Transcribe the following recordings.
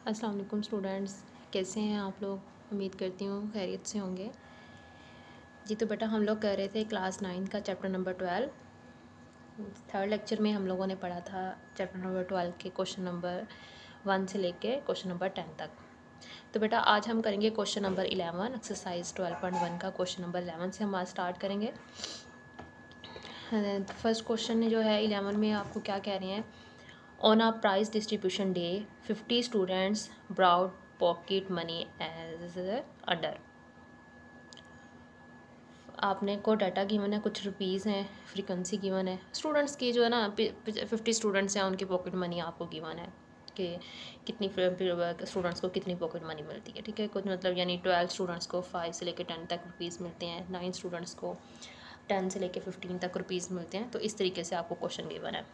अस्सलाम वालेकुम स्टूडेंट्स, कैसे हैं आप लोग। उम्मीद करती हूँ खैरियत से होंगे। जी तो बेटा हम लोग कर रहे थे क्लास 9 का चैप्टर नंबर 12। थर्ड लेक्चर में हम लोगों ने पढ़ा था चैप्टर नंबर 12 के क्वेश्चन नंबर 1 से लेके क्वेश्चन नंबर 10 तक। तो बेटा आज हम करेंगे क्वेश्चन नंबर 11, एक्सरसाइज 12.1 का क्वेश्चन नंबर 11 से हम आज स्टार्ट करेंगे। फर्स्ट क्वेश्चन जो है 11 में आपको क्या कह रहे हैं। On a prize distribution day, 50 students brought pocket money as under। आपने को डाटा गिवन है, कुछ रुपीज़ हैं, फ्रीक्वेंसी गिवन है। स्टूडेंट्स की जो है ना 50 स्टूडेंट्स हैं, उनकी पॉकेट मनी आपको गिवन है कि कितनी स्टूडेंट्स को कितनी पॉकेट मनी मिलती है। ठीक है, कुछ मतलब यानी 12 स्टूडेंट्स को 5 से लेकर 10 तक रुपीज़ मिलते हैं, 9 स्टूडेंट्स को 10 से लेकर 15 तक रुपीज़ मिलते हैं। तो इस तरीके से आपको क्वेश्चन गिवन है।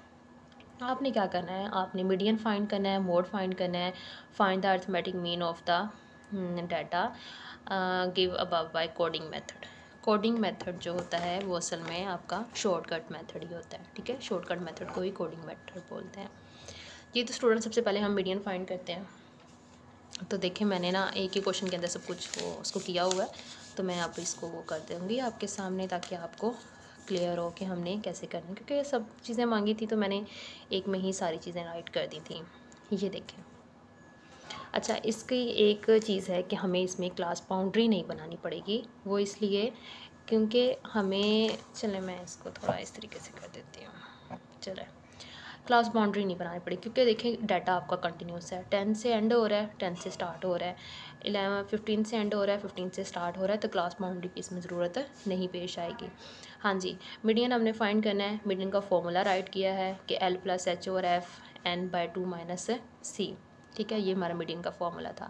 आपने क्या करना है, आपने मीडियन फाइंड करना है, मोड फाइंड करना है, find the arithmetic mean of the data give above by coding method. Coding method जो होता है वो असल में आपका शॉर्टकट मेथड ही होता है। ठीक है, शॉर्टकट मेथड को ही कोडिंग मेथड बोलते हैं। ये तो स्टूडेंट सबसे पहले हम मीडियन फाइंड करते हैं। तो देखिए मैंने ना एक ही क्वेश्चन के अंदर सब कुछ वो उसको किया हुआ है, तो मैं अब इसको वो कर दूँगी आपके सामने ताकि आपको क्लियर हो कि हमने कैसे करना है, क्योंकि सब चीज़ें मांगी थी तो मैंने एक में ही सारी चीज़ें राइट कर दी थी। ये देखें। अच्छा, इसकी एक चीज़ है कि हमें इसमें क्लास बाउंड्री नहीं बनानी पड़ेगी। वो इसलिए क्योंकि हमें, चले मैं इसको थोड़ा इस तरीके से कर देती हूँ। चले, क्लास बाउंड्री नहीं बनानी पड़ी क्योंकि देखें डाटा आपका कंटिन्यूस है। 10 से एंड हो रहा है, 10 से स्टार्ट हो रहा है, 15 से एंड हो रहा है, 15 से स्टार्ट हो रहा है। तो क्लास बाउंड्री की इसमें ज़रूरत नहीं पेश आएगी। हाँ जी, मीडियन हमने फाइंड करना है। मीडियन का फॉर्मूला राइट किया है कि L+H/F n/2 - c। ठीक है, ये हमारा मीडियन का फॉर्मूला था।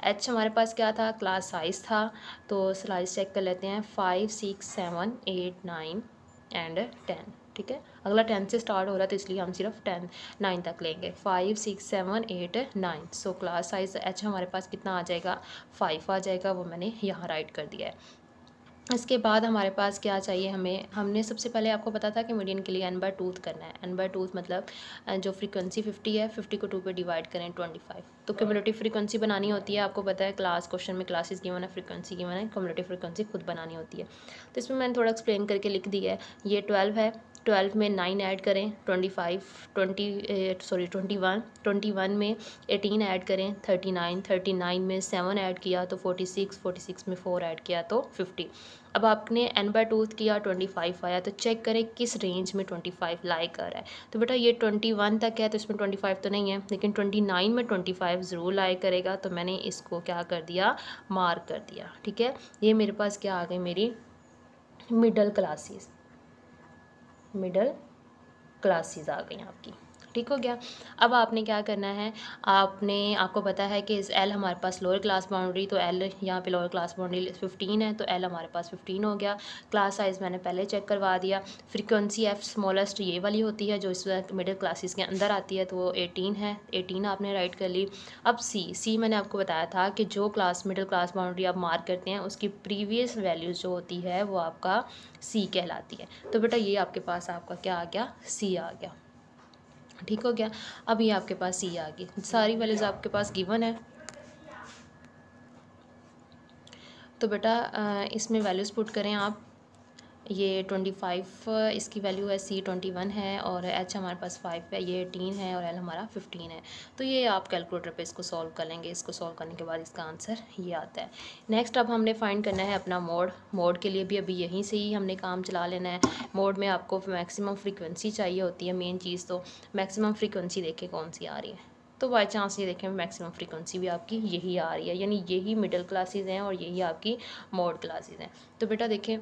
H हमारे पास क्या था, क्लास साइज़ था। तो स्लाइस चेक कर लेते हैं, 5, 6, 7, 8, 9 एंड 10। ठीक है, अगला 10 से स्टार्ट हो रहा है तो इसलिए हम सिर्फ 9 तक लेंगे। 5, 6, 7, 8, 9। सो क्लास साइज H हमारे पास कितना आ जाएगा, 5 आ जाएगा। वो मैंने यहाँ राइट कर दिया है। इसके बाद हमारे पास क्या चाहिए हमें, हमने सबसे पहले आपको पता था कि मीडियन के लिए n/2 करना है। n/2 मतलब जो फ्रीक्वेंसी 50 है, 50 को 2 पे डिवाइड करें 25। तो क्यूमुलेटिव फ्रीक्वेंसी बनानी होती है, आपको पता है क्लास क्वेश्चन में क्लासेस गिवन है, फ्रीक्वेंसी गिवन है, क्यूमुलेटिव फ्रीक्वेंसी खुद बनानी होती है। तो इसमें मैंने थोड़ा एक्सप्लेन करके लिख दिया है। ये 12 है, 12 में 9 ऐड करें, 21 में 18 ऐड करें, 39 में 7 ऐड किया तो 46 में 4 ऐड किया तो 50। अब आपने n/2 किया, 25 आया। तो चेक करें किस रेंज में 25 लाई कर रहा है। तो बेटा ये 21 तक है तो इसमें 25 तो नहीं है, लेकिन 29 में 25 ज़रूर लाई करेगा। तो मैंने इसको क्या कर दिया, मार्क कर दिया। ठीक है, ये मेरे पास क्या आ गई, मेरी मिडल क्लासेस आ गई आपकी। ठीक हो गया। अब आपने क्या करना है, आपको पता है कि इस L हमारे पास लोअर क्लास बाउंड्री, तो L यहाँ पे लोअर क्लास बाउंड्री 15 है, तो L हमारे पास 15 हो गया। क्लास साइज़ मैंने पहले चेक करवा दिया। फ्रीक्वेंसी F स्मॉलेस्ट ये वाली होती है जो इस मिडिल क्लासेस के अंदर आती है, तो वो 18 है, 18 आपने राइट कर ली। अब C मैंने आपको बताया था कि जो मिडिल क्लास बाउंड्री आप मार्क करते हैं उसकी प्रीवियस वैल्यूज़ जो होती है वो आपका C कहलाती है। तो बेटा ये आपके पास आपका क्या आ गया, C आ गया। ठीक हो गया। अब ये आपके पास C आ गई, सारी वैल्यूज़ आपके पास गिवन है। तो बेटा इसमें वैल्यूज़ पुट करें आप। ये 25 इसकी वैल्यू है, C 21 है, और H हमारे पास 5 है, ये 18 है, और L हमारा 15 है। तो ये आप कैलकुलेटर पे इसको सॉल्व कर लेंगे। इसको सॉल्व करने के बाद इसका आंसर ये आता है। नेक्स्ट अब हमने फाइंड करना है अपना मोड के लिए भी अभी यहीं से ही हमने काम चला लेना है। मोड में आपको मैक्सिमम फ्रीक्वेंसी चाहिए होती है, मेन चीज़। तो मैक्सिमम फ्रीक्वेंसी देखें कौन सी आ रही है। तो बाई चांस ये देखें मैक्सिमम फ्रीक्वेंसी भी आपकी यही आ रही है, यानी यही मिडिल क्लासेस हैं और यही आपकी मोड क्लासेस हैं। तो बेटा देखें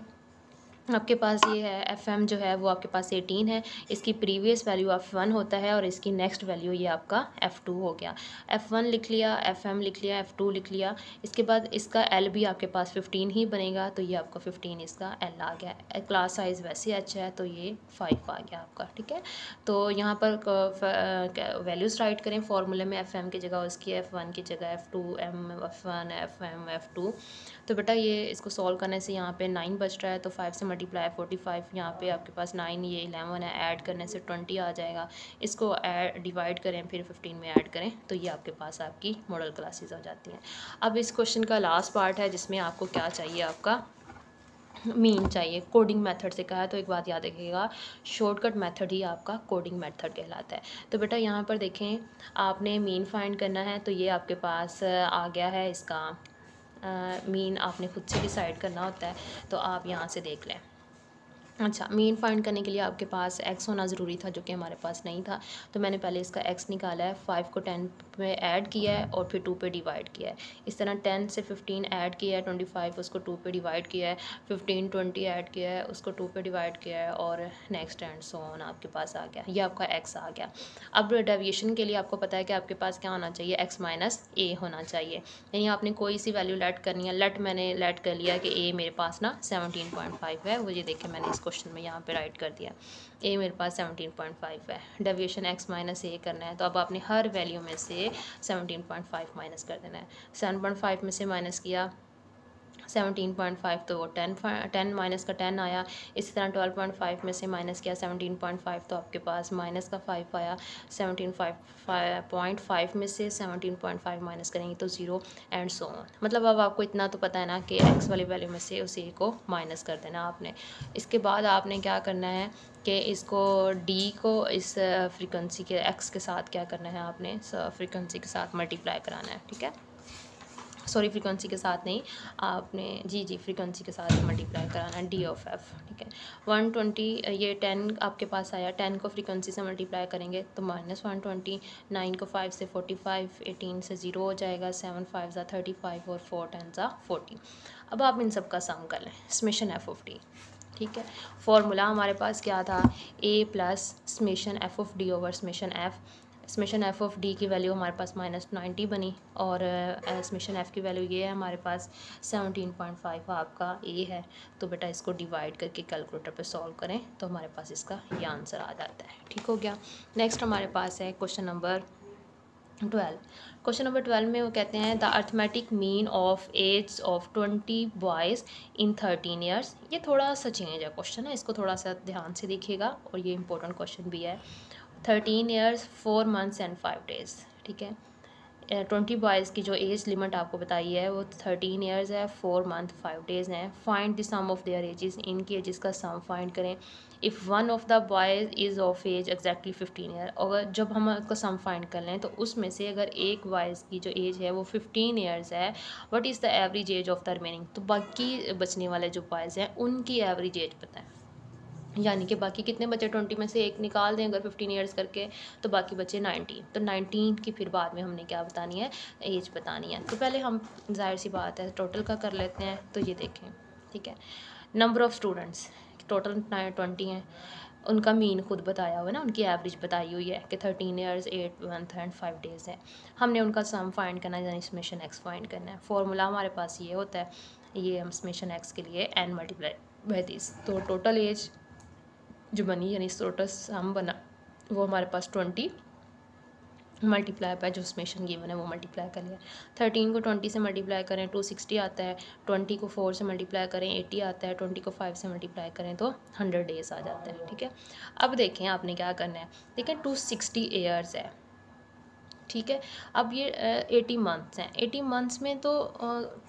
आपके पास ये है FM जो है वो आपके पास 18 है, इसकी प्रीवियस वैल्यू F1 होता है और इसकी नेक्स्ट वैल्यू ये आपका F2 हो गया। F1 लिख लिया, FM लिख लिया, F2 लिख लिया। इसके बाद इसका L भी आपके पास 15 ही बनेगा, तो ये आपका 15 इसका L आ गया। क्लास साइज़ वैसे H है तो ये 5 आ गया आपका। ठीक है, तो यहाँ पर वैल्यूज़ राइट करें फॉर्मूले में। FM की जगह उसकी F1 की जगह F2, F1 FM F2। तो बेटा ये इसको सॉल्व करने से यहाँ पे 9 बच रहा है, तो 5 से मल्टीप्लाई 45, यहाँ पे आपके पास 9, ये 11 है, ऐड करने से 20 आ जाएगा। इसको डिवाइड करें फिर 15 में ऐड करें तो ये आपके पास आपकी मॉडल क्लासेस हो जाती हैं। अब इस क्वेश्चन का लास्ट पार्ट है जिसमें आपको क्या चाहिए, आपका मीन चाहिए। कोडिंग मेथड से कहा है तो एक बात याद रखिएगा, शॉर्टकट मेथड ही आपका कोडिंग मेथड कहलाता है। तो बेटा यहाँ पर देखें, आपने मीन फाइंड करना है तो ये आपके पास आ गया है। इसका मीन आपने खुद से डिसाइड करना होता है, तो आप यहाँ से देख लें। अच्छा, मीन फाइंड करने के लिए आपके पास x होना ज़रूरी था, जो कि हमारे पास नहीं था। तो मैंने पहले इसका x निकाला है, 5 को 10 में ऐड किया है और फिर 2 पे डिवाइड किया है। इस तरह 10 से 15 ऐड किया है, 25 उसको 2 पे डिवाइड किया है, 15 20 ऐड किया है, उसको 2 पे डिवाइड किया है, और नेक्स्ट एंड सो ऑन आपके पास आ गया। ये आपका x आ गया। अब डेविएशन के लिए आपको पता है कि आपके पास क्या होना चाहिए, x माइनस a होना चाहिए। यानी आपने कोई सी वैल्यू लेट करनी है। मैंने लेट कर लिया कि a मेरे पास ना 17.5 है। वो ये देखें, मैंने इस क्वेश्चन में यहाँ पे राइट कर दिया, a मेरे पास 17.5 है। डेविएशन x माइनस a करना है, तो अब आपने हर वैल्यू में से 17.5 माइनस कर देना है। 7.5 में से माइनस किया 17.5 तो वो 10 माइनस का 10 आया। इसी तरह 12.5 में से माइनस किया 17.5 तो आपके पास माइनस का 5 आया। 17.5 में से 17.5 माइनस करेंगे तो 0 एंड सो ऑन। मतलब अब आपको इतना तो पता है ना कि x वाली वैल्यू में से उस a को माइनस कर देना आपने। इसके बाद आपने क्या करना है कि इसको d को इस फ्रीक्वेंसी के x के साथ क्या करना है, आपने फ्रीक्वेंसी के साथ मल्टीप्लाई कराना है। ठीक है, सॉरी फ्रीक्वेंसी के साथ नहीं, आपने जी फ्रीक्वेंसी के साथ मल्टीप्लाई कराना है d ऑफ f। ठीक है, 120, ये 10 आपके पास आया, 10 को फ्रीक्वेंसी से मल्टीप्लाई करेंगे तो -120, 9 को 5 से 45, 18 से 0 हो जाएगा, 7 5 ज़ा 35 और 4 10 ज़ा 40। अब आप इन सब का सम कर लें, समेशन f ऑफ d। ठीक है, फॉर्मूला हमारे पास क्या था, a plus summation f of d over summation f। Summation f of d की वैल्यू हमारे पास -90 बनी, और समेशन f की वैल्यू ये है हमारे पास 17.5 आपका a है। तो बेटा इसको डिवाइड करके कैलकुलेटर पे सॉल्व करें तो हमारे पास इसका ये आंसर आ जाता है। ठीक हो गया। नेक्स्ट हमारे पास है क्वेश्चन नंबर 12। क्वेश्चन नंबर 12 में वो कहते हैं the arithmetic mean of age of 20 boys in 13 years. ये थोड़ा सा चेंज है क्वेश्चन है, इसको थोड़ा सा ध्यान से देखिएगा, और ये इंपॉर्टेंट क्वेश्चन भी है। 13 ईयर्स 4 मंथ्स एंड 5 डेज़। ठीक है, 20 बॉयज़ की जो एज लिमिट आपको बताई है वो 13 ईयर्स है, 4 मंथ 5 डेज़ हैं। Find the sum of their ages, इनकी एजेस का सम फाइंड करें। If one of the boys is of age exactly 15 year. अगर जब हम उसका सम फाइंड कर लें तो उसमें से अगर एक बॉयज़ की जो एज है वो 15 ईयर्स है, what is the average age of the remaining. तो बाकी बचने वाले जो बॉयज़ हैं उनकी एवरेज एज पता है, यानी कि बाकी कितने बचे, 20 में से एक निकाल दें अगर 15 ईयर्स करके तो बाकी बचे 19। तो 19 की फिर बाद में हमने क्या बतानी है, एज बतानी है। तो पहले हम जाहिर सी बात है टोटल का कर लेते हैं। तो ये देखें, ठीक है, नंबर ऑफ़ स्टूडेंट्स टोटल 20 हैं, उनका मीन खुद बताया हुआ है ना, उनकी एवरेज बताई हुई है कि 13 ईयर्स 8 मंथ एंड 5 डेज़ है। हमने उनका सम फाइंड करना है, यानी समेशन एक्स फाइंड करना है। फॉर्मूला हमारे पास ये होता है, ये हम समेशन एक्स के लिए n मल्टीप्लाई बाय दिस। तो टोटल एज जो बनी, यानी टोटल सम बना, वो हमारे पास 20 मल्टीप्लाई बाय जो समेशन गिवन है वो मल्टीप्लाई कर लिया। 13 को 20 से मल्टीप्लाई करें 260 आता है, 20 को 4 से मल्टीप्लाई करें 80 आता है, 20 को 5 से मल्टीप्लाई करें तो 100 डेज़ आ जाता है। ठीक है, अब देखें आपने क्या करना है, देखें 260 ईयर्स है। ठीक है, अब ये 80 मंथ्स हैं। 80 मंथ्स में तो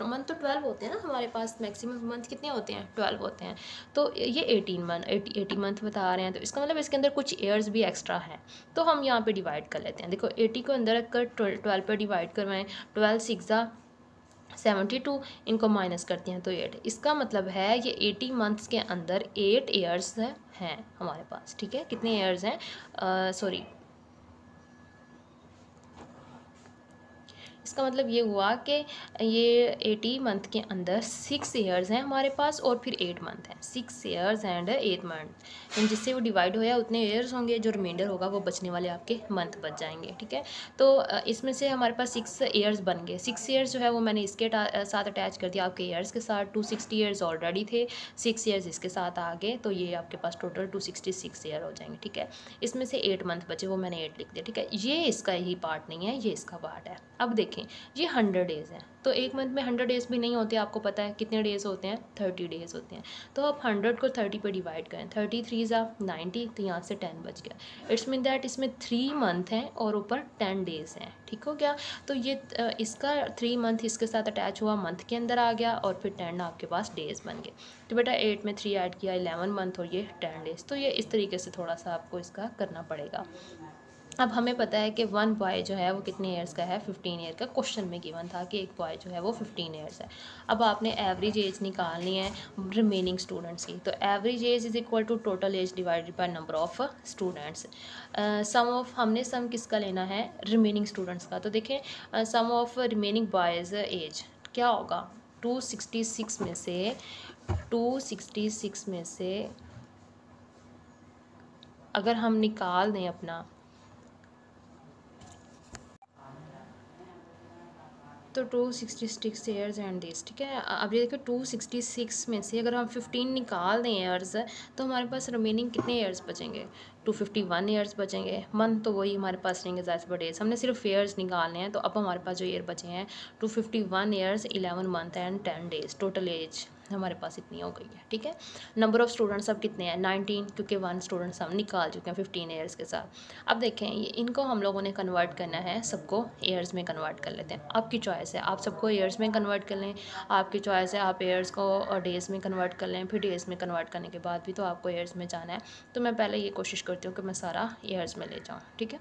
मंथ तो 12 होते हैं ना हमारे पास, मैक्सिमम मंथ कितने होते हैं, 12 होते हैं। तो ये 80 मंथ बता रहे हैं, तो इसका मतलब इसके अंदर कुछ ईयर्स भी एक्स्ट्रा हैं। तो हम यहाँ पे डिवाइड कर लेते हैं। देखो 80 को अंदर रखकर 12 पर डिवाइड करवाएं, 12 6 ज़ा 72, इनको माइनस करते हैं तो 8। इसका मतलब है ये 80 मंथ्स के अंदर 8 ईयर्स हैं हमारे पास। ठीक है, कितने ईयर्स हैं, सॉरी, इसका मतलब ये हुआ कि ये 80 मंथ के अंदर 6 ईयर्स हैं हमारे पास और फिर 8 मंथ हैं, 6 ईयर्स एंड 8 मंथ। यानी जिससे वो डिवाइड होया उतने ईयर्स होंगे, जो रिमाइंडर होगा वो बचने वाले आपके मंथ बच जाएंगे। ठीक है, तो इसमें से हमारे पास 6 ईयर्स बन गए। 6 ईयर्स जो है वो मैंने इसके साथ अटैच कर दिया आपके ईयर्स के साथ। 260 ईयर्स ऑलरेडी थे, 6 ईयर्स इसके साथ आ गए, तो ये आपके पास टोटल 266 ईयर हो जाएंगे। ठीक है, इसमें से 8 मंथ बचे, वो मैंने 8 लिख दिया। ठीक है, ये इसका ही पार्ट नहीं है, ये इसका पार्ट है। अब देखें देखें ये 100 डेज़ हैं, तो एक मंथ में 100 डेज़ भी नहीं होते, आपको पता है कितने डेज़ होते हैं, 30 डेज़ होते हैं। तो आप 100 को 30 पे डिवाइड करें, 30 3 ज़ा 90, तो यहाँ से 10 बच गया। इट्स मीन दैट इसमें 3 मंथ हैं और ऊपर 10 डेज़ हैं, ठीक हो गया। तो ये इसका 3 मंथ इसके साथ अटैच हुआ, मंथ के अंदर आ गया, और फिर 10 आपके पास डेज़ बन गए। तो बेटा 8 में 3 ऐड किया, 11 मंथ और ये 10 डेज़। तो ये इस तरीके से थोड़ा सा आपको इसका करना पड़ेगा। अब हमें पता है कि वन बॉय जो है वो कितने ईयर्स का है, 15 ईयर का। क्वेश्चन में गिवन था कि एक बॉय जो है वो 15 ईयर्स है। अब आपने एवरेज एज निकालनी है रिमेनिंग स्टूडेंट्स की। तो average age is equal to total age divided by number of students. हमने सम किसका लेना है, रिमेनिंग स्टूडेंट्स का। तो देखें सम ऑफ रिमेनिंग बॉयज़ एज क्या होगा, 266 में से अगर हम निकाल दें अपना, तो 266 ईयर्स एंड दिस, ठीक है। अब ये देखो 266 में से अगर हम 15 निकाल दें ईयर्स, तो हमारे पास रिमेनिंग कितने ईयर्स बचेंगे, 251 ईयर्स बचेंगे। मंथ तो वही हमारे पास रहेंगे, ज़्यादा से डेज हमने सिर्फ ईयर्स निकालने हैं। तो अब हमारे पास जो ईयर बचे हैं 251 years, 11 month and 10 days, total age हमारे पास इतनी हो गई है, ठीक है। नंबर ऑफ़ स्टूडेंट्स अब कितने हैं, 19, क्योंकि 1 स्टूडेंट्स हम निकाल चुके हैं 15 ईयर्स के साथ। अब देखें ये इनको हम लोगों ने कन्वर्ट करना है, सबको ईयर्स में कन्वर्ट कर लेते हैं। आपकी चॉइस है, आप सबको ईयर्स में कन्वर्ट कर लें, आपकी चॉइस है आप ईयर्स को डेज़ में कन्वर्ट कर लें, फिर डेज़ में कन्वर्ट करने के बाद भी तो आपको ईयर्स में जाना है। तो मैं पहले ये कोशिश करती हूँ कि मैं सारा ईयर्स में ले जाऊँ, ठीक है।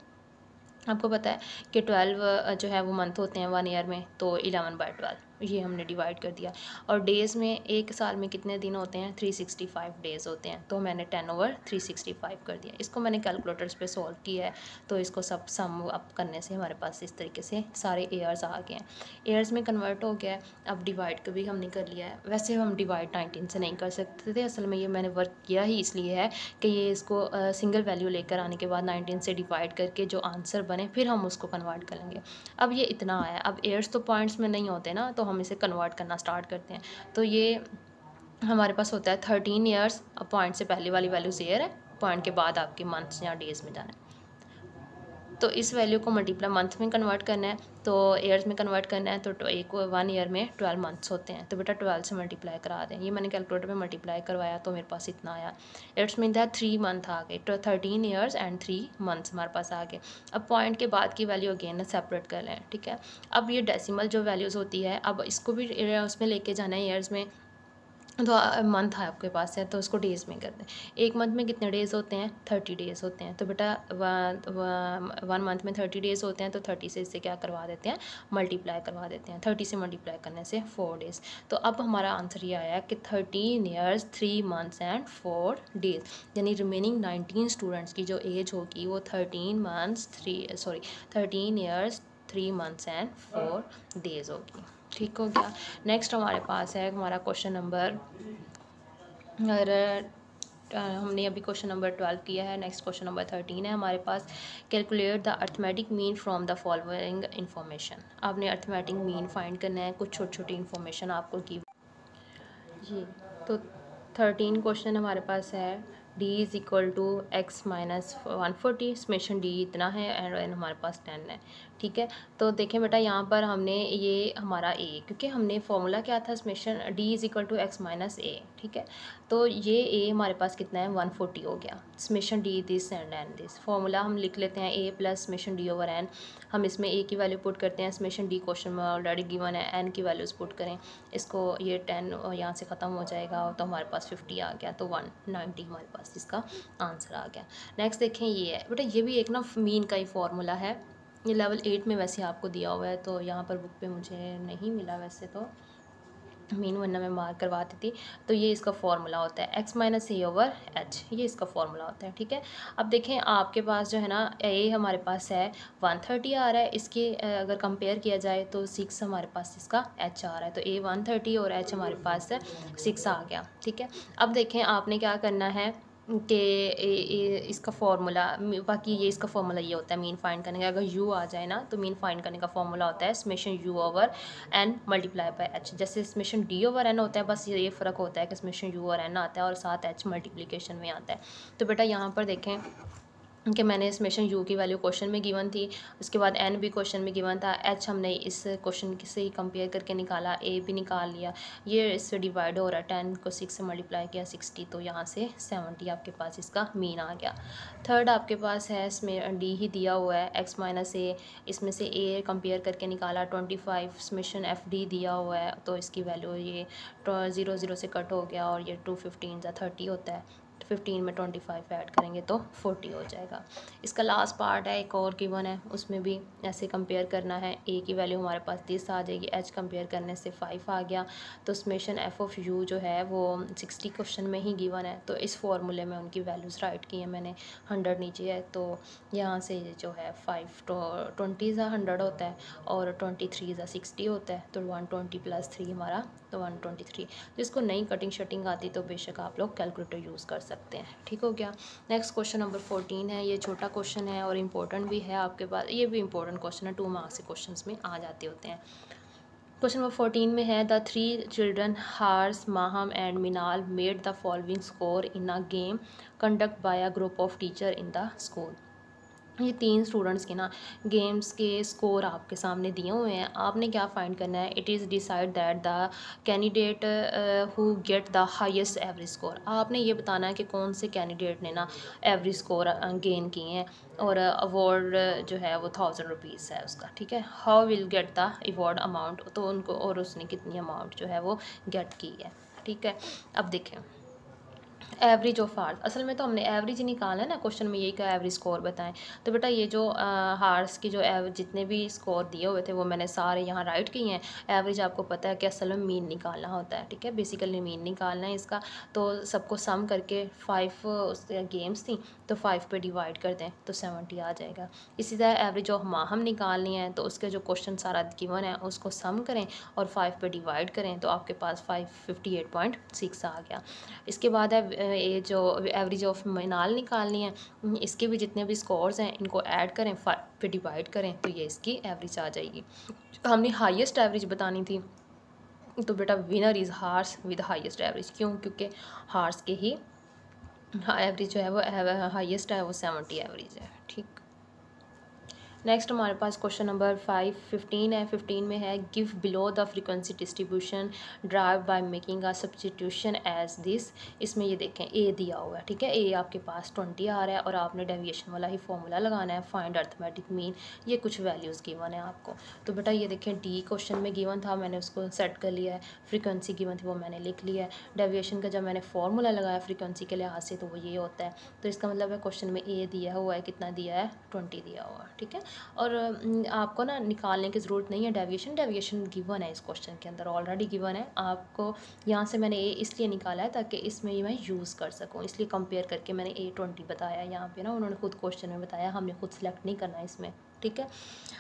आपको पता है कि 12 जो है वो मंथ होते हैं 1 ईयर में, तो 11/12 ये हमने डिवाइड कर दिया। और डेज़ में एक साल में कितने दिन होते हैं, 365 डेज़ होते हैं, तो मैंने 10/365 कर दिया। इसको मैंने कैलकुलेटर्स पे सॉल्व किया है, तो इसको सब सम अप करने से हमारे पास इस तरीके से सारे ईयर्स आ गए हैं। ईयर्स में कन्वर्ट हो गया है। अब डिवाइड का भी हमने कर लिया है। वैसे हम डिवाइड 19 से नहीं कर सकते थे, असल में ये मैंने वर्क किया ही इसलिए है कि ये इसको सिंगल वैल्यू लेकर आने के बाद 19 से डिवाइड करके जो आंसर बने फिर हम उसको कन्वर्ट करेंगे। अब ये इतना आया, अब ईयर्स तो पॉइंट्स में नहीं होते ना, तो हम इसे कन्वर्ट करना स्टार्ट करते हैं। तो ये हमारे पास होता है 13 ईयर्स। अब पॉइंट से पहले वाली वैल्यू ईयर है, पॉइंट के बाद आपके मंथ्स या डेज़ में जाना है। तो इस वैल्यू को मल्टीप्लाई मंथ में कन्वर्ट करना है, तो ईयर्स में कन्वर्ट करना है। तो एक 1 ईयर में 12 मंथ्स होते हैं, तो बेटा 12 से मल्टीप्लाई करा दें। ये मैंने कैलकुलेटर में मल्टीप्लाई करवाया तो मेरे पास इतना आया। इट्स मीन दैट 3 मंथ आ गए, तो 13 ईयर्स एंड 3 मंथ्स हमारे पास आ गए। अब पॉइंट के बाद की वैल्यू अगेन सेपरेट कर लें, ठीक है। अब ये डेसिमल जो वैल्यूज़ होती है, अब इसको भी उसमें लेके जाना है ईयर्स में। तो मंथ है आपके पास है, तो उसको डेज़ में कर दें। एक मंथ में कितने डेज़ होते हैं, 30 डेज़ होते हैं। तो बेटा 1 मंथ में 30 डेज़ होते हैं, तो 30 से इससे क्या करवा देते हैं, मल्टीप्लाई करवा देते हैं। 30 से मल्टीप्लाई करने से 4 डेज़। तो अब हमारा आंसर ये आया कि 13 ईयर्स 3 मंथ्स एंड 4 डेज़, यानी रिमेनिंग 19 स्टूडेंट्स की जो एज होगी वो 13 ईयर्स 3 मंथ्स एंड 4 डेज़ होगी, ठीक हो गया। नेक्स्ट हमारे पास है हमारा क्वेश्चन नंबर, और हमने अभी क्वेश्चन नंबर 12 किया है। नेक्स्ट क्वेश्चन नंबर 13 है हमारे पास। Calculate the arithmetic mean from the following information. आपने अर्थमेटिक मीन फाइंड करना है, कुछ छोटी छोटी इन्फॉर्मेशन आपको की जी। तो 13 क्वेश्चन हमारे पास है, d is equal to x minus 140, summation d इतना है एंड हमारे पास 10 है, ठीक है। तो देखें बेटा यहाँ पर हमने ये हमारा a, क्योंकि हमने फॉर्मूला क्या था, summation d is equal to x minus a, ठीक है। तो ये a हमारे पास कितना है, 140 हो गया। Summation d this and this, formula हम लिख लेते हैं a plus summation d over n। हम इसमें a की वैल्यू पुट करते हैं, समेशन d क्वेश्चन में ऑलरेडी गिवन है, n की वैल्यूज़ पुट करें। इसको ये 10 यहाँ से ख़त्म हो जाएगा, तो हमारे पास 50 आ गया, तो 190 हमारे पास इसका आंसर आ गया। नेक्स्ट देखें ये है बेटा, ये भी एक ना मीन का ही फॉर्मूला है। ये लेवल 8 में वैसे आपको दिया हुआ है, तो यहाँ पर बुक पे मुझे नहीं मिला वैसे तो मीन, वरना मैं मार्क करवा देती। तो ये इसका फॉर्मूला होता है x माइनस ए ओवर एच, ये इसका फॉर्मूला होता है, ठीक है। अब देखें आपके पास जो है ना ए हमारे पास है 130 आ रहा है, इसके अगर कंपेयर किया जाए तो 6 हमारे पास इसका h आ रहा है, तो a 130 और h हमारे पास 6 आ गया, ठीक है। अब देखें आपने क्या करना है कि इसका फार्मूला, बाकी ये इसका फार्मूला ये होता है मीन फाइंड करने का। अगर u आ जाए ना तो मीन फाइंड करने का फार्मूला होता है summation u over n multiply by h। जैसे समेशन d ओवर n होता है, बस ये फ़र्क होता है कि समेशन u और n आता है और साथ h मल्टीप्लिकेशन में आता है। तो बेटा यहाँ पर देखें कि मैंने समेशन यू की वैल्यू क्वेश्चन में गिवन थी, उसके बाद एन भी क्वेश्चन में गिवन था, एच हमने इस क्वेश्चन से ही कंपेयर करके निकाला, ए भी निकाल लिया, ये इससे डिवाइड हो रहा है, 10 को 6 से मल्टीप्लाई किया 60, तो यहाँ से 70 आपके पास इसका मीन आ गया। थर्ड आपके पास है, इसमें डी ही दिया हुआ है, एक्स माइनस ए, इसमें से ए कंपेयर करके निकाला 25, समेशन एफ डी दिया हुआ है, तो इसकी वैल्यू ये 0 0 से कट हो गया और ये 215 या 30 होता है, 15 में 25 ऐड करेंगे तो 40 हो जाएगा। इसका लास्ट पार्ट है, एक और गिवन है, उसमें भी ऐसे कंपेयर करना है, ए की वैल्यू हमारे पास 10 आ जाएगी, एच कंपेयर करने से 5 आ गया, तो समेशन एफ ऑफ यू जो है वो 60 क्वेश्चन में ही गिवन है, तो इस फॉर्मूले में उनकी वैल्यूज़ राइट की हैं मैंने, 100 नीचे है, तो यहाँ से जो है 5 20 100 होता है और 23 60 होता है, तो 120 प्लस 3 हमारा तो 123। तो इसको नई कटिंग शटिंग आती तो बेशक आप लोग कैलकुलेटर यूज़ कर सकते हैं। ठीक हो गया। नेक्स्ट क्वेश्चन नंबर 14 है, ये छोटा क्वेश्चन है और इम्पोर्टेंट भी है आपके पास, ये भी इम्पोर्टेंट क्वेश्चन है, 2 मार्क्स के क्वेश्चन में आ जाते होते हैं। क्वेश्चन नंबर 14 में है, द 3 चिल्ड्रन हार्स Maham and Minal made the following score in a game conduct by a group of teacher in the school. ये 3 स्टूडेंट्स के ना गेम्स के स्कोर आपके सामने दिए हुए हैं, आपने क्या फाइंड करना है, it is decide that the candidate who get the highest average score. आपने ये बताना है कि कौन से कैंडिडेट ने ना एवरेज स्कोर गेन किए हैं, और अवार्ड जो है वो 1000 रुपीज़ है उसका। ठीक है, how will get the award amount, तो उनको और उसने कितनी अमाउंट जो है वो गेट की है। ठीक है, अब देखें एवरेज ऑफ हार्स, असल में तो हमने एवरेज ही निकाला है ना, क्वेश्चन में यही कहा एवरेज स्कोर बताएं, तो बेटा ये जो हार्स की जो जितने भी स्कोर दिए हुए थे वो मैंने सारे यहाँ राइट किए हैं। एवरेज आपको पता है कि असल में मीन निकालना होता है, ठीक है, बेसिकली मीन निकालना है इसका, तो सबको सम करके 5 उस गेम्स थी तो 5 पे डिवाइड कर दें तो 70 आ जाएगा। इसी तरह एवरेज ऑफ माहम निकालनी है, तो उसके जो क्वेश्चन सारा गिवन है उसको सम करें और 5 पे डिवाइड करें तो आपके पास 558.6 आ गया। इसके बाद है ये जो एवरेज ऑफ मिनाल निकालनी है, इसके भी जितने भी स्कोर्स हैं इनको ऐड करें, 5 पे डिवाइड करें तो ये इसकी एवरेज आ जाएगी। हमने हाईएस्ट एवरेज बतानी थी, तो बेटा विनर इज़ हार्स विद हाईएस्ट एवरेज, क्यों, क्योंकि हार्स के ही एवरेज जो है वो हाईएस्ट है, वो 70 एवरेज है। ठीक, नेक्स्ट हमारे पास क्वेश्चन नंबर 15 है। 15 में है, give below the frequency distribution drive by making a substitution as this. इसमें ये देखें ए दिया हुआ है, ठीक है, ए आपके पास 20 आ रहा है और आपने डेविएशन वाला ही फॉर्मूला लगाना है, फाइंड अर्थमेटिक मीन, ये कुछ वैल्यूज़ गिवन है आपको। तो बेटा ये देखें डी क्वेश्चन में गिवन था, मैंने उसको सेट कर लिया है, फ्रीक्वेंसी गिवन थी वो मैंने लिख लिया है, डेविएशन का जब मैंने फार्मूला लगाया फ्रीक्वेंसी के लिहाज से तो वो ये होता है, तो इसका मतलब है क्वेश्चन में ए दिया हुआ है, कितना दिया है, 20 दिया हुआ है। ठीक है, और आपको ना निकालने की ज़रूरत नहीं है, डेविएशन गिवन है इस क्वेश्चन के अंदर, ऑलरेडी गिवन है आपको। यहाँ से मैंने ए इसलिए निकाला है ताकि इसमें ये मैं यूज़ कर सकूँ, इसलिए कंपेयर करके मैंने A20 बताया यहाँ पे ना, उन्होंने खुद क्वेश्चन में बताया, हमने खुद सेलेक्ट नहीं करना इसमें। ठीक है,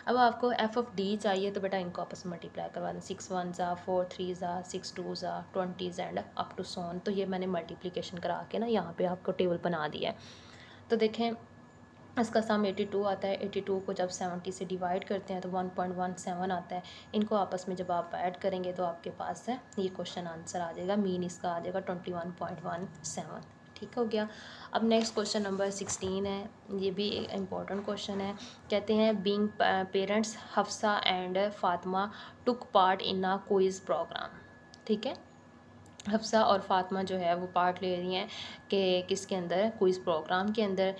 अब आपको एफ ऑफ डी चाहिए, तो बेटा इनको आपस में मल्टीप्लाई करवा दें, 6 1 ज़ा 4 3 ज़ा 6 2 ज़ा 20 एंड अप टू सोन, तो ये मैंने मल्टीप्लिकेशन करा के ना यहाँ पे आपको टेबल बना दिया है। तो देखें इसका सम 82 आता है, 82 को जब 70 से डिवाइड करते हैं तो 1.17 आता है, इनको आपस में जब आप ऐड करेंगे तो आपके पास है ये क्वेश्चन आंसर आ जाएगा, मीन इसका आ जाएगा 21.17। ठीक हो गया। अब नेक्स्ट क्वेश्चन नंबर 16 है, ये भी इम्पोर्टेंट क्वेश्चन है। कहते हैं, being parents Hafsa and Fatima took part in a quiz program. ठीक है, हफ्सा और फातिमा जो है वो पार्ट ले रही हैं कि किसके अंदर, क्विज़ प्रोग्राम के अंदर।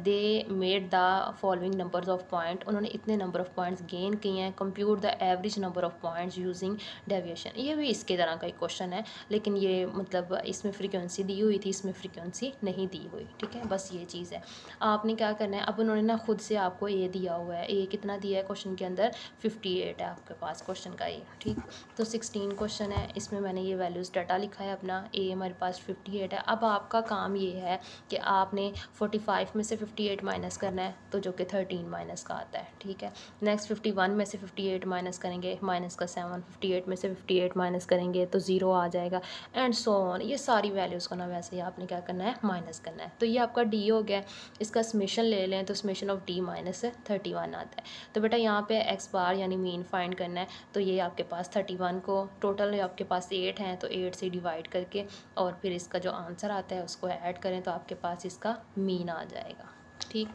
They made the following numbers of point, उन्होंने इतने नंबर ऑफ़ पॉइंट्स गेन किए हैं, compute the average number of points using deviation. ये भी इसके तरह का एक क्वेश्चन है, लेकिन ये मतलब इसमें फ्रीक्वेंसी दी हुई थी, इसमें फ्रीक्वेंसी नहीं दी हुई। ठीक है, बस ये चीज़ है, आपने क्या करना है, अब उन्होंने ना खुद से आपको ए दिया हुआ है, ए कितना दिया है क्वेश्चन के अंदर, 58 है आपके पास क्वेश्चन का ए। ठीक, तो 16 क्वेश्चन है, इसमें मैंने ये वैल्यूज़ डाटा लिखा है अपना, ए हमारे पास 58 है। अब आपका काम ये है कि आपने 45 में से 58 माइनस करना है, तो जो कि 13 माइनस का आता है। ठीक है, नेक्स्ट 51 में से 58 माइनस करेंगे, माइनस का 7, 58 में से 58 माइनस करेंगे तो 0 आ जाएगा, एंड सो ऑन। ये सारी वैल्यूज़ को ना वैसे ही आपने क्या करना है, माइनस करना है। तो ये आपका डी हो गया, इसका समेशन ले लें तो समेशन ऑफ डी माइनस 31 आता है। तो बेटा यहाँ पे एक्स बार यानी मीन फाइंड करना है, तो ये आपके पास 31 को टोटल आपके पास 8 हैं, तो 8 से डिवाइड करके और फिर इसका जो आंसर आता है उसको ऐड करें तो आपके पास इसका मीन आ जाएगा। ठीक।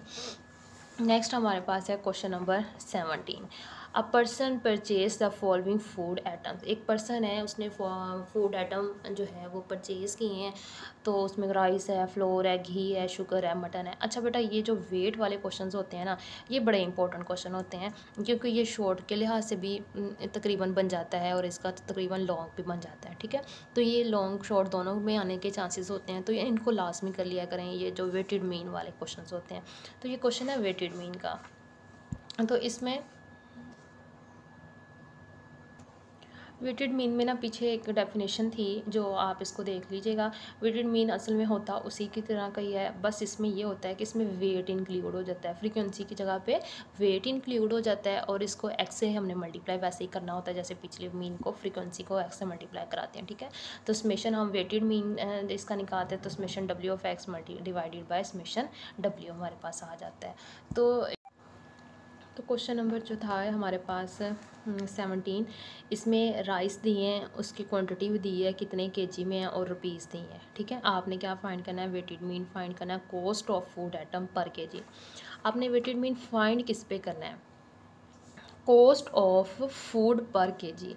नेक्स्ट हमारे पास है question number 17। A person purchase the following food items. एक पर्सन है, उसने फूड आइटम जो है वो परचेज़ किए हैं। तो उसमें राइस है, फ्लोर है, घी है, शुगर है, मटन है। अच्छा बेटा, ये जो वेट वाले क्वेश्चंस होते हैं ना, ये बड़े इंपॉर्टेंट क्वेश्चन होते हैं, क्योंकि ये शॉर्ट के लिहाज से भी तकरीबन बन जाता है और इसका तकरीबन लॉन्ग भी बन जाता है। ठीक है, तो ये लॉन्ग शॉर्ट दोनों में आने के चांसेस होते हैं, तो ये इनको लाजमी कर लिया करें। ये जो वेटेड मीन वाले क्वेश्चन होते हैं, तो ये क्वेश्चन है वेटेड मीन का। तो इसमें वेटेड मीन में ना पीछे एक डेफिनेशन थी, जो आप इसको देख लीजिएगा। वेटेड मीन असल में होता उसी की तरह का ही है, बस इसमें ये होता है कि इसमें वेट इंक्लूड हो जाता है, फ्रीक्वेंसी की जगह पे वेट इंक्लूड हो जाता है, और इसको एक्स से हमने मल्टीप्लाई वैसे ही करना होता है जैसे पिछले मीन को फ्रीक्वेंसी को एक्स से मल्टीप्लाई कराते हैं। ठीक है, तो समेशन हम वेटेड मीन इसका निकालते हैं, तो summation W of x divided by summation W हमारे पास आ जाता है। तो क्वेश्चन नंबर जो था हमारे पास 17, इसमें राइस दिए हैं, उसकी क्वांटिटी भी दी है, कितने केजी में है, और रुपीज़ दी है। ठीक है, आपने क्या फाइंड करना है, वेटेड मीन फाइंड करना है, कॉस्ट ऑफ फूड आइटम पर केजी। आपने वेटेड मीन फाइंड किस पे करना है, कॉस्ट ऑफ फूड पर केजी,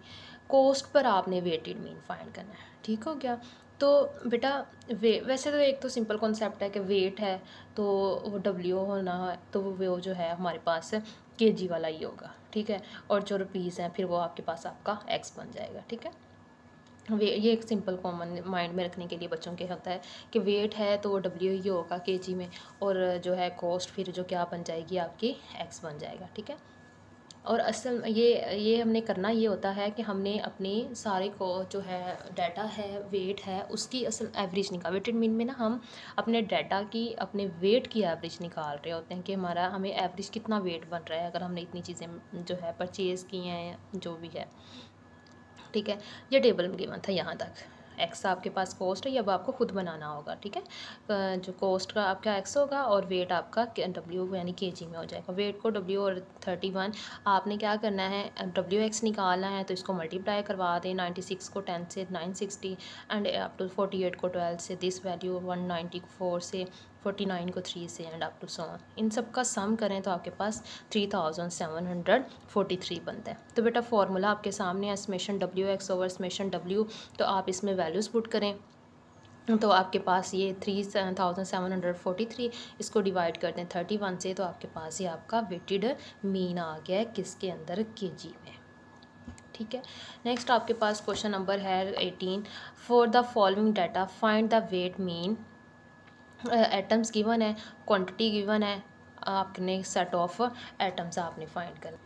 कॉस्ट पर आपने वेटेड मीन फाइंड करना है। ठीक हो गया। तो बेटा वैसे तो एक तो सिंपल कॉन्सेप्ट है कि वेट है तो वो डब्ल्यू होना है, तो वो जो है हमारे पास केजी वाला ही होगा। ठीक है, और जो रुपीज़ हैं फिर वो आपके पास आपका एक्स बन जाएगा। ठीक है, ये एक सिंपल कॉमन माइंड में रखने के लिए बच्चों के होता है कि वेट है तो वो डब्ल्यू ही होगा केजी में, और जो है कॉस्ट फिर जो क्या बन जाएगी आपकी एक्स बन जाएगा। ठीक है, और असल में ये हमने करना ये होता है कि हमने अपने सारे को जो है डाटा है, वेट है, उसकी असल एवरेज निकाल, वेटेड मीन में ना हम अपने डाटा की, अपने वेट की एवरेज निकाल रहे होते हैं कि हमें एवरेज कितना वेट बन रहा है अगर हमने इतनी चीज़ें जो है परचेज़ की हैं, जो भी है। ठीक है, ये टेबल में गिवन था यहाँ तक। एक्स आपके पास कॉस्ट है, ये अब आपको खुद बनाना होगा। ठीक है, जो कॉस्ट का आपका एक्स होगा और वेट आपका डब्ल्यू यानी केजी में हो जाएगा। वेट को डब्ल्यू और 31 आपने क्या करना है, डब्ल्यू एक्स निकालना है, तो इसको मल्टीप्लाई करवा दें। 96 को 10 से 960, एंड अप टू 48 को 12 से, दिस वैल्यू 194 से, 49 को 3 से, एंड अप टू 100। इन सब का सम करें तो आपके पास 3743 बनता है। तो बेटा फॉर्मूला आपके सामने है, summation W x over summation W, तो आप इसमें वैल्यूज़ पुट करें तो आपके पास ये 3743, इसको डिवाइड करते हैं 31 से, तो आपके पास ये आपका वेटेड मीन आ गया है किसके अंदर, केजी में। ठीक है, नेक्स्ट आपके पास क्वेश्चन नंबर है 18। For the following data find the weight mean. Atoms given है, क्वांटिटी गिवन है, आपने सेट ऑफ एटम्स आपने फाइंड करना।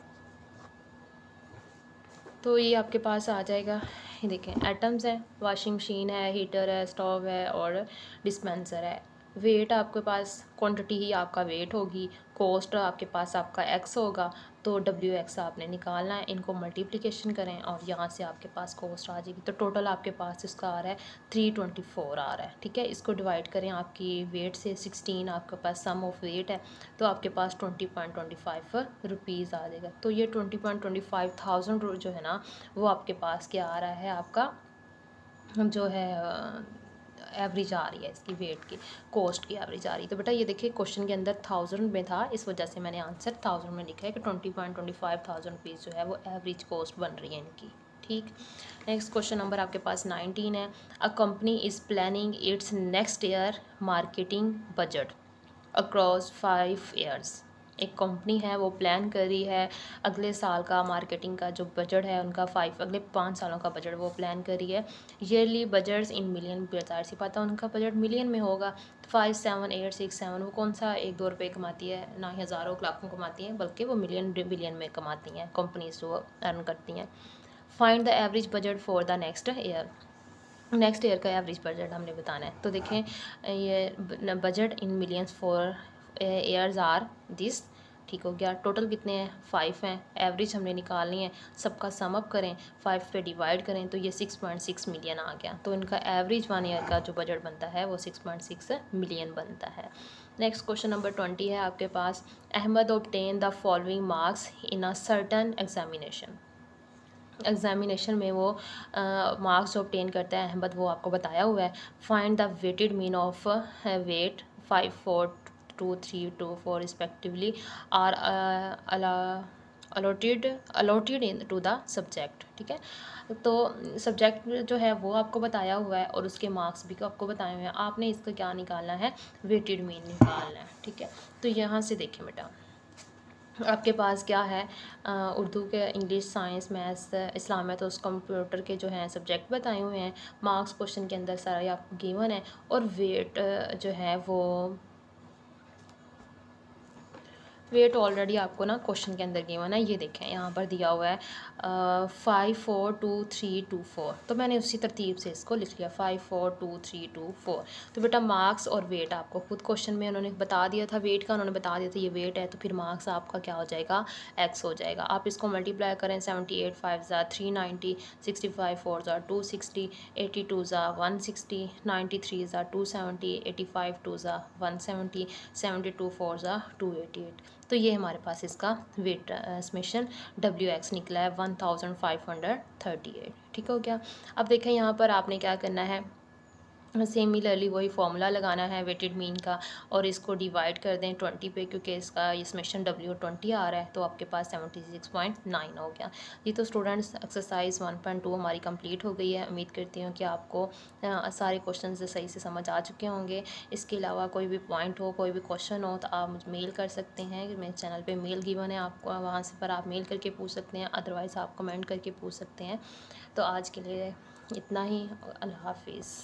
तो ये आपके पास आ जाएगा, ये देखें एटम्स हैं, वॉशिंग मशीन है, हीटर है, स्टोव है और डिस्पेंसर है। वेट आपके पास, क्वांटिटी ही आपका वेट होगी, कॉस्ट आपके पास आपका एक्स होगा, तो डब्ल्यू एक्स आपने निकालना है, इनको मल्टीप्लिकेशन करें और यहाँ से आपके पास कॉस्ट आ जाएगी। तो टोटल आपके पास इसका आ रहा है 324 आ रहा है। ठीक है, इसको डिवाइड करें आपकी वेट से, 16 आपके पास सम ऑफ वेट है, तो आपके पास 20.25 रुपीज़ आ जाएगा। तो ये 20.25 थाउजेंड जो है ना, वो आपके पास क्या आ रहा है, आपका जो है एवरेज आ रही है इसकी, वेट की, कॉस्ट की एवरेज आ रही है। तो बेटा ये देखिए क्वेश्चन के अंदर 1000 में था, इस वजह से मैंने आंसर 1000 में लिखा है कि 20.25 थाउजेंड रुपीज़ जो है वो एवरेज कॉस्ट बन रही है इनकी। ठीक, नेक्स्ट क्वेश्चन नंबर आपके पास 19 है। A company is planning it's next year marketing budget across 5 years. एक कंपनी है वो प्लान कर रही है अगले साल का मार्केटिंग का जो बजट है उनका, अगले 5 सालों का बजट वो प्लान कर रही है। ईयरली बजट्स इन मिलियन, बेजार सी बात है उनका बजट मिलियन में होगा। 5, 7, 8, 6, 7 वो कौन सा 1-2 रुपये कमाती है, ना ही हज़ारों लाखों कमाती हैं, बल्कि वो मिलियन बिलियन में कमाती हैं कंपनीज जो अर्न करती हैं। Find the average budget for the next year. Next year का एवरेज बजट हमने बताना है। तो देखें ये budget in millions for years are this. ठीक हो गया, टोटल कितने हैं, 5 हैं, एवरेज हमने निकालनी है, सबका सम अप करें, 5 पे डिवाइड करें तो ये 6.6 मिलियन आ गया। तो इनका एवरेज 1 ईयर का जो बजट बनता है वो 6.6 मिलियन बनता है। नेक्स्ट क्वेश्चन नंबर 20 है आपके पास। Ahmad obtain the following marks in a certain examination. Examination में वो मार्क्स जो ऑब्टेन करता है अहमद, वो आपको बताया हुआ है। Find the weighted mean of weight 5, 4, 2, 3, 2, 4 respectively are allotted into the subject. ठीक है, तो सब्जेक्ट जो है वो आपको बताया हुआ है और उसके मार्क्स भी आपको बताए हुए हैं। आपने इसका क्या निकालना है, वेटेड मीन निकालना है। ठीक है, तो यहाँ से देखें बेटा, आपके पास क्या है, उर्दू के, इंग्लिश, साइंस, मैथ्स, इस्लामियत, कंप्यूटर के जो हैं सब्जेक्ट बताए हुए हैं। मार्क्स क्वेश्चन के अंदर सारा आपको गिवन है और वेट जो है वो वेट ऑलरेडी आपको ना क्वेश्चन के अंदर गिवन है। ये देखें यहाँ पर दिया हुआ है 5, 4, 2, 3, 2, 4। तो मैंने उसी तरतीब से इसको लिख लिया 5, 4, 2, 3, 2, 4। तो बेटा मार्क्स और वेट आपको खुद क्वेश्चन में उन्होंने बता दिया था, वेट का उन्होंने बता दिया था ये वेट है, तो फिर मार्क्स आपका क्या हो जाएगा, एक्स हो जाएगा। आप इसको मल्टीप्लाई करें, 78 5 ज़ा 390, 65 4 ज़ा 260, 82 ज़ा 160, 93 ज़ा 270, 85 2 ज़ा 170, 72 4 ज़ा 288। तो ये हमारे पास इसका वेट ट्रांसमिशन WX निकला है 1538। ठीक हो गया। अब देखें यहाँ पर आपने क्या करना है, सिमिलरली वही फार्मूला लगाना है वेटेड मीन का और इसको डिवाइड कर दें 20 पे, क्योंकि इसका ये समेशन W20 आ रहा है, तो आपके पास 76.9 हो गया। ये तो स्टूडेंट्स एक्सरसाइज 1.2 हमारी कंप्लीट हो गई है। उम्मीद करती हूँ कि आपको सारे क्वेश्चन सही से समझ आ चुके होंगे। इसके अलावा कोई भी पॉइंट हो, कोई भी क्वेश्चन हो, तो आप मुझे मेल कर सकते हैं। मेरे चैनल पर मेल गिवन है आपको, वहाँ से पर आप मेल करके पूछ सकते हैं, अदरवाइज़ आप कमेंट करके पूछ सकते हैं। तो आज के लिए इतना ही, अल्लाह हाफिज़।